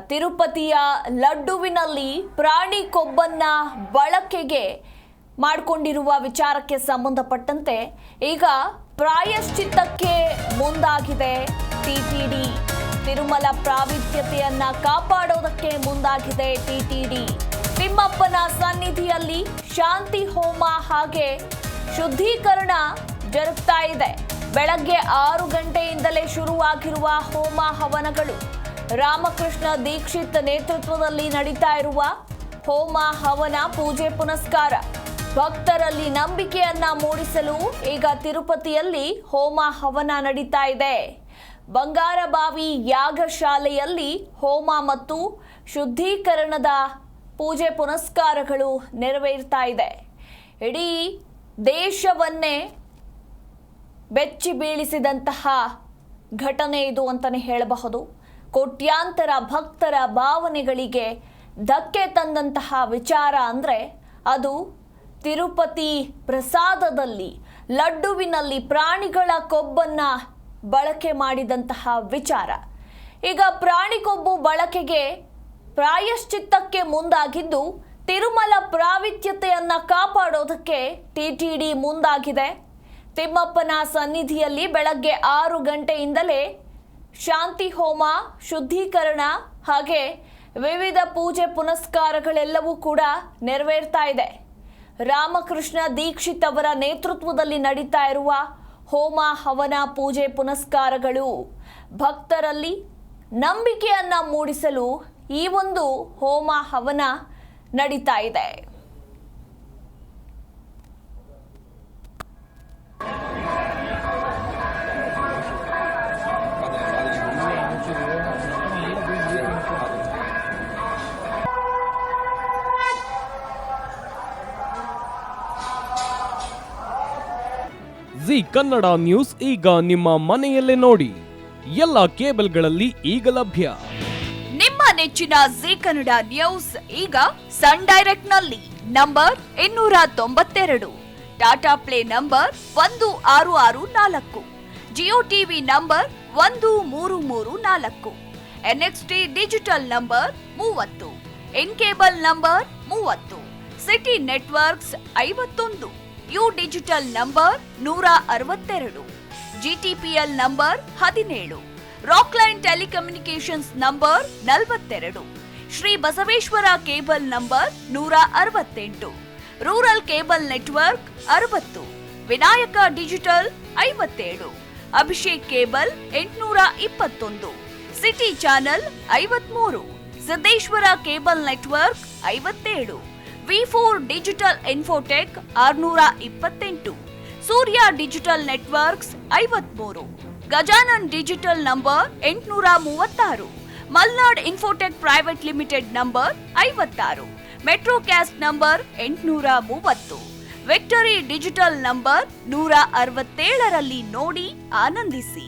ತಿರುಪತಿಯ ಲಡ್ಡುವಿನಲ್ಲಿ ಪ್ರಾಣಿ ಕೊಬ್ಬನ್ನ ಬಳಕೆಗೆ ಮಾಡಿಕೊಂಡಿರುವ ವಿಚಾರಕ್ಕೆ ಸಂಬಂಧಪಟ್ಟಂತೆ ಈಗ ಪ್ರಾಯಶ್ಚಿತ್ತಕ್ಕೆ ಮುಂದಾಗಿದೆ ಟಿಟಿಡಿ. ತಿರುಮಲ ಪ್ರಾವಿತ್ರ್ಯತೆಯನ್ನ ಕಾಪಾಡೋದಕ್ಕೆ ಮುಂದಾಗಿದೆ ಟಿಟಿಡಿ. ತಿಮ್ಮಪ್ಪನ ಸನ್ನಿಧಿಯಲ್ಲಿ ಶಾಂತಿ ಹೋಮ ಹಾಗೆ ಶುದ್ಧೀಕರಣ ಜರುಗ್ತಾ ಇದೆ. ಬೆಳಗ್ಗೆ 6 ಗಂಟೆಯಿಂದಲೇ ಶುರುವಾಗಿರುವ ಹೋಮ ಹವನಗಳು. ರಾಮಕೃಷ್ಣ ದೀಕ್ಷಿತ್ ನೇತೃತ್ವದಲ್ಲಿ ನಡೀತಾ ಇರುವ ಹೋಮ ಹವನ ಪೂಜೆ ಪುನಸ್ಕಾರ ಭಕ್ತರಲ್ಲಿ ನಂಬಿಕೆಯನ್ನ ಮೂಡಿಸಲು ಈಗ ತಿರುಪತಿಯಲ್ಲಿ ಹೋಮ ಹವನ ನಡೀತಾ ಇದೆ. ಬಂಗಾರಬಾವಿ ಯಾಗಶಾಲೆಯಲ್ಲಿ ಹೋಮ ಮತ್ತು ಶುದ್ಧೀಕರಣದ ಪೂಜೆ ಪುನಸ್ಕಾರಗಳು ನೆರವೇರ್ತಾ ಇದೆ. ಇಡೀ ದೇಶವನ್ನೇ ಬೆಚ್ಚಿ ಬೀಳಿಸಿದಂತಹ ಘಟನೆ ಇದು ಅಂತಾನೆ ಹೇಳಬಹುದು. ಕೋಟ್ಯಾಂತರ ಭಕ್ತರ ಭಾವನೆಗಳಿಗೆ ಧಕ್ಕೆ ತಂದಂತಹ ವಿಚಾರ ಅಂದರೆ ಅದು ತಿರುಪತಿ ಪ್ರಸಾದದಲ್ಲಿ ಲಡ್ಡುವಿನಲ್ಲಿ ಪ್ರಾಣಿಗಳ ಕೊಬ್ಬನ್ನ ಬಳಕೆ ಮಾಡಿದಂತಹ ವಿಚಾರ. ಈಗ ಪ್ರಾಣಿ ಕೊಬ್ಬು ಬಳಕೆಗೆ ಪ್ರಾಯಶ್ಚಿತ್ತಕ್ಕೆ ಮುಂದಾಗಿದ್ದು ತಿರುಮಲ ಪ್ರಾವಿತ್ರ್ಯತೆಯನ್ನ ಕಾಪಾಡೋದಕ್ಕೆ ಟಿಟಿಡಿ ಮುಂದಾಗಿದೆ. ತಿಮ್ಮಪ್ಪನ ಸನ್ನಿಧಿಯಲ್ಲಿ ಬೆಳಗ್ಗೆ 6 ಗಂಟೆಯಿಂದಲೇ ಶಾಂತಿ ಹೋಮ, ಶುದ್ಧೀಕರಣ ಹಾಗೆ ವಿವಿಧ ಪೂಜೆ ಪುನಸ್ಕಾರಗಳೆಲ್ಲವೂ ಕೂಡ ನೆರವೇರ್ತಾ ಇದೆ. ರಾಮಕೃಷ್ಣ ದೀಕ್ಷಿತ್ ಅವರ ನೇತೃತ್ವದಲ್ಲಿ ನಡೀತಾ ಇರುವ ಹೋಮ ಹವನ ಪೂಜೆ ಪುನಸ್ಕಾರಗಳು ಭಕ್ತರಲ್ಲಿ ನಂಬಿಕೆಯನ್ನ ಮೂಡಿಸಲು ಈ ಒಂದು ಹೋಮ ಹವನ ನಡೀತಾ ಇದೆ. ಜಿ ಕನ್ನಡ ನ್ಯೂಸ್ ಈಗ ನಿಮ್ಮ ಮನೆಯಲ್ಲೇ ನೋಡಿ. ಎಲ್ಲ ಕೇಬಲ್ಗಳಲ್ಲಿ ಈಗ ಲಭ್ಯ. ನಿಮ್ಮ ನೆಚ್ಚಿನ ಜಿ ಕನ್ನಡ ನ್ಯೂಸ್ ಈಗ ಸನ್ ಡೈರೆಕ್ಟ್ ನಲ್ಲಿ number 292, Tata Play number 1664, Jio TV number 1334, NXT digital number 30, In cable number 30, City networks 51, U digital number 162, GTPL number 17, Rockline telecommunications number 42, Shri Basaveshwara cable number 168, rural cable network 60, Vinayaka digital 57, Abhishek cable 821, City channel 53, Siddeshwara cable network 57, ವಿ4 digital Infotech 628, Surya digital networks 53, Gajanan digital number 836, Malnad Infotech private limited number 56, Metrocast number 830, Victory digital number 167ರಲ್ಲಿ ನೋಡಿ ಆನಂದಿಸಿ.